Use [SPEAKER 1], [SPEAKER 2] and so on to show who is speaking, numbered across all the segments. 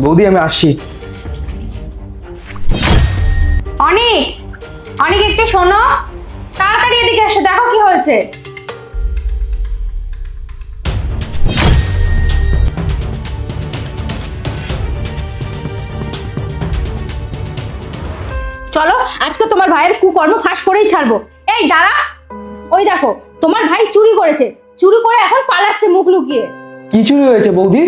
[SPEAKER 1] বৌদি আমি আসছি।
[SPEAKER 2] অনিক, অনিক একটু শোনো, তাড়াতাড়ি এদিকে এসো, দেখো কি হয়েছে। চলো আজকে তোমার ভাইয়ের কুকর্ম ফাঁস করেই ছাড়বো। এই দাঁড়া, ওই দেখো তোমার ভাই চুরি করেছে, চুরি করে এখন পালাচ্ছে মুখ লুকিয়ে।
[SPEAKER 1] কি চুরি হয়েছে বৌদি?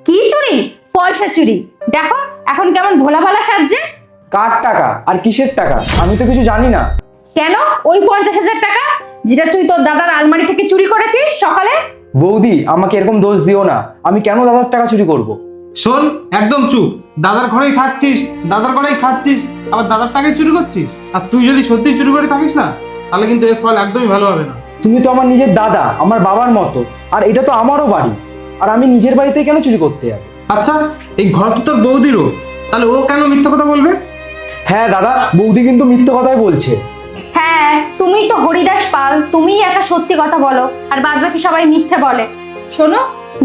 [SPEAKER 2] কি চুরি? পয়সা চুরি। দেখো এখন কেমন ভোলা ভালা সাজছে।
[SPEAKER 1] কার টাকা আর কিসের টাকা? আমি তো কিছু জানি না।
[SPEAKER 2] কেন? ওই 50,000 টাকা যেটা তুই তোর দাদার আলমারি থেকে চুরি করেছিস সকালে।
[SPEAKER 1] বৌদি আমাকে এরকম দোষ দিও না, আমি কেন দাদার টাকা চুরি করব?
[SPEAKER 3] শোন, একদম চুপ। দাদার ঘরেই থাকছিস, দাদার ঘরেই খাচ্ছিস, আবার দাদার টাকাই চুরি করছিস। আর তুই যদি সত্যি চুরি করে থাকিস না, তাহলে কিন্তু এর ফল একদমই ভালো হবে না।
[SPEAKER 1] তুমি তো আমার নিজের দাদা, আমার বাবার মতো, আর এটা তো আমারও বাড়ি, আর আমি নিজের বাড়িতে কেন চুরি করতে যাবো?
[SPEAKER 3] আচ্ছা, এই ঘর তো তোর বৌদিরও, তাহলে ও কেন মিথ্যা কথা বলবে?
[SPEAKER 1] হ্যাঁ দাদা, বৌদি কিন্তু মিথ্যে কথাই বলছে।
[SPEAKER 2] হ্যাঁ, তুমিই তো হরিদাস পাল, তুমিই একা সত্যি কথা বলো আর বাদ বাকি সবাই মিথ্যে বলে। শোনো,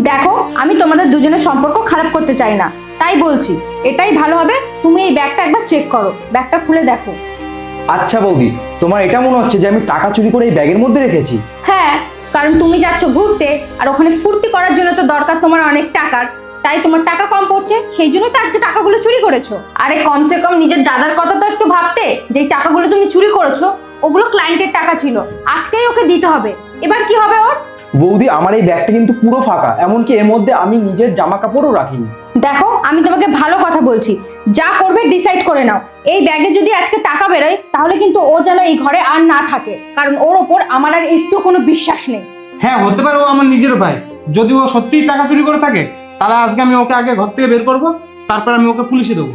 [SPEAKER 2] দেখো আমি তোমাদের দুজনের সম্পর্ক খারাপ করতে চাই না, তাই বলছি এটাই ভালো হবে তুমি এই ব্যাগটা একবার চেক করো, ব্যাগটা খুলে দেখো।
[SPEAKER 1] আচ্ছা বৌদি, তোমার এটা মনে হচ্ছে যে আমি টাকা চুরি করে এই ব্যাগের মধ্যে রেখেছি?
[SPEAKER 2] হ্যাঁ, কারণ তুমি যাচ্ছ ঘুরতে আর ওখানে ফুর্তি করার জন্য তো দরকার তোমার অনেক টাকার, তাই তোমার টাকা কম পড়ছে, সেই জন্য তো আজকে টাকাগুলো চুরি করেছো। আরে কমসে কম নিজের দাদার কথা তো একটু ভাবতে, যে টাকাগুলো তুমি চুরি করেছো ওগুলো ক্লায়েন্টের টাকা ছিল, আজকেই ওকে দিতে হবে। এবার কি হবে ওর?
[SPEAKER 1] বৌদি আমার এই ব্যাগটা কিন্তু পুরো ফাঁকা, এমনকি এর মধ্যে আমি নিজের জামা কাপড়ও রাখিনি।
[SPEAKER 2] দেখো আমি তোমাকে ভালো কথা বলছি, যা করবে ডিসাইড করে নাও। এই ব্যাগে যদি আজকে টাকা বেরোয় তাহলে কিন্তু ও যেন এই ঘরে আর না থাকে, কারণ ওর ওপর আমার আর একটু কোনো বিশ্বাস নেই।
[SPEAKER 3] হ্যাঁ, হতে পারে ও আমার নিজের ভাই। যদি ও সত্যিই টাকা চুরি করে থাকে, তাহলে আজকে আমি ওকে আগে ঘর থেকে বের করবো, তারপর আমি ওকে পুলিশে দেবো।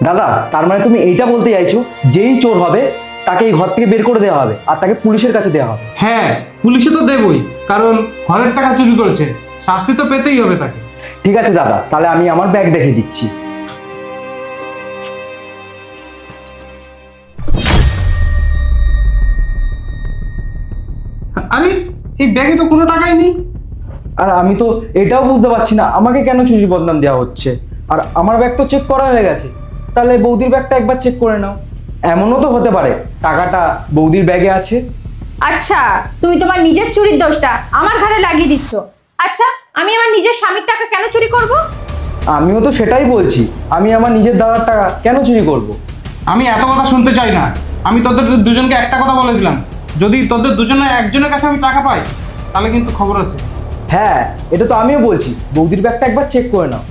[SPEAKER 1] দাদা, তার মানে তুমি এইটা বলতে চাইছো যেই চোর হবে তাকে এই ঘর থেকে বের করে দেওয়া হবে আর তাকে পুলিশের কাছে দেওয়া হবে?
[SPEAKER 3] হ্যাঁ, পুলিশে তো দেবই, কারণ ঘরের টাকা চুরি করেছে, শাস্তি তো পেতেই হবে তাকে।
[SPEAKER 1] ঠিক আছে দাদা, তাহলে আমি আমার ব্যাগ দেখিয়ে দিচ্ছি।
[SPEAKER 3] আরে, এই ব্যাগে তো কোনো টাকাই নেই।
[SPEAKER 1] আর আমি তো এটাও বুঝতে পারছি না আমাকে কেন চুরি বদনাম দেওয়া হচ্ছে। আর আমার ব্যাগ তো চেক করা হয়ে গেছে, তাহলে বৌদির ব্যাগটা একবার চেক করে নাও। এমনও তো হতে পারে টাকাটা বৌদির ব্যাগে আছে।
[SPEAKER 2] আচ্ছা, তুমি তোমার নিজের চুরির দোষটা আমার ঘাড়ে লাগিয়ে দিচ্ছ। আচ্ছা, আমি আমার নিজের স্বামীর টাকা কেন চুরি করব?
[SPEAKER 1] আমিও তো সেটাই বলছি, আমি আমার নিজের দাদার টাকা কেন চুরি করব?
[SPEAKER 3] আমি এত কথা শুনতে চাই না। আমি তোদের দুজনকে একটা কথা বলে দিলাম, যদি তোদের দুজনের একজনের কাছে আমি টাকা পাই, তাহলে কিন্তু খবর আছে।
[SPEAKER 1] হ্যাঁ, এটা তো আমিও বলছি, বৌদির ব্যাগটা একবার চেক করে নাও।